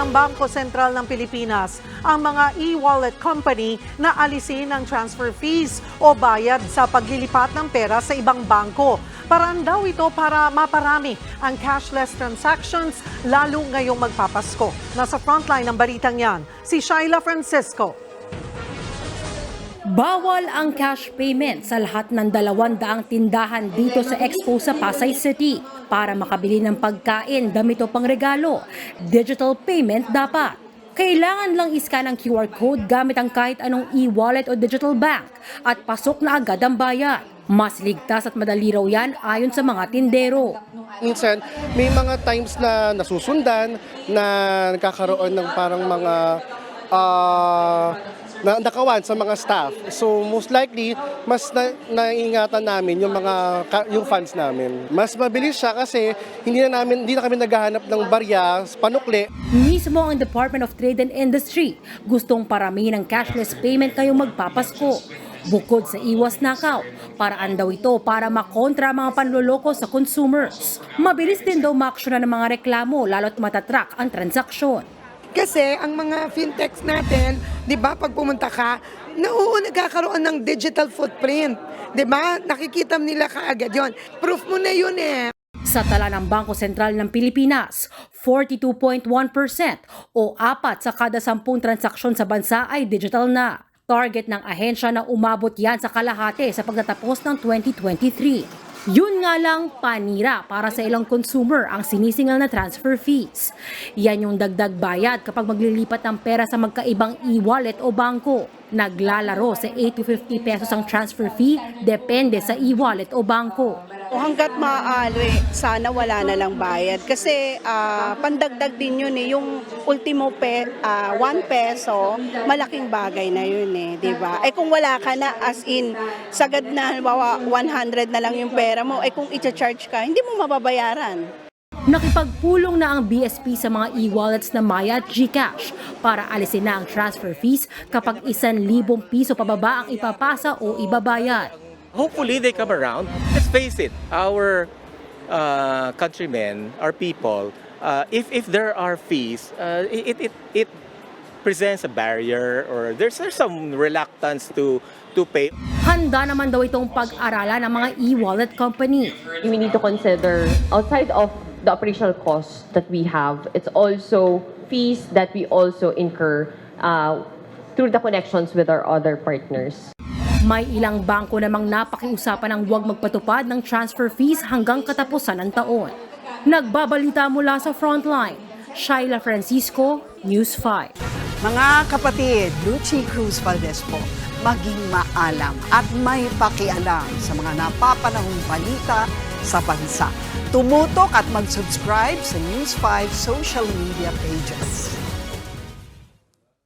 ng Bangko Sentral ng Pilipinas ang mga e-wallet company na alisin ang transfer fees o bayad sa paglilipat ng pera sa ibang bangko. Paraan daw ito para maparami ang cashless transactions lalo ngayong magpapasko. Nasa frontline ng balitang yan, si Shaila Francisco. Bawal ang cash payment sa lahat ng 200 tindahan dito sa Expo sa Pasay City. Para makabili ng pagkain, damit o pangregalo, digital payment dapat. Kailangan lang iscan ang QR code gamit ang kahit anong e-wallet o digital bank at pasok na agad ang bayad. Mas ligtas at madali raw yan ayon sa mga tindero. Minsan, may mga times na nasusundan na nagkakaroon ng parang mga nakawan sa mga staff. So most likely, mas naiingatan namin yung funds namin. Mas mabilis siya kasi hindi na kami naghahanap ng barya, panukli. Mismo ang Department of Trade and Industry gustong paramihin ang cashless payment ngayong magpapasko. Bukod sa iwas nakaw, paraan daw ito para makontra mga panloloko sa consumers. Mabilis din daw maaksyonan ng mga reklamo lalo't matatrack ang transaksyon. Kasi ang mga fintechs natin, 'di ba, pag pumunta ka, nagkakaroon ng digital footprint, 'di ba? Nakikita nila kaagad 'yon. Proof mo na 'yun eh. Sa tala ng Bangko Sentral ng Pilipinas, 42.1% o 4 sa kada 10 transaksyon sa bansa ay digital na. Target ng ahensya na umabot yan sa kalahati sa pagtatapos ng 2023. Yun nga lang, panira para sa ilang consumer ang sinisingal na transfer fees. Yan yung dagdag bayad kapag maglilipat ng pera sa magkaibang e-wallet o bangko. Naglalaro sa 8 to 50 pesos ang transfer fee, depende sa e-wallet o bangko. Hanggat maaari, sana wala na lang bayad. Kasi pandagdag din yun eh. Yung ultimo 1 peso, malaking bagay na yun eh. Diba? Eh kung wala ka na, as in, sagad na, halimbawa 100 na lang yung pera mo, eh kung i-charge ka, hindi mo mababayaran. Nakipagpulong na ang BSP sa mga e-wallets na Maya at GCash para alisin na ang transfer fees kapag 1,000 piso pababa ang ipapasa o ibabayad. Hopefully they come around. Let's face it, our countrymen, our people, if there are fees, it presents a barrier or there's some reluctance to pay. Handa naman daw itong pag-aralan ng mga e-wallet company. We need to consider outside of the operational costs that we have, it's also fees that we also incur through the connections with our other partners. May ilang bangko namang napakiusapan ng huwag magpatupad ng transfer fees hanggang katapusan ng taon. Nagbabalita mula sa Frontline, Shaila Francisco, News 5. Mga kapatid, Lucy Cruz Valdez po, maging maalam at may pakialam sa mga napapanahong balita sa bansa. Tumutok at mag-subscribe sa News 5 social media pages.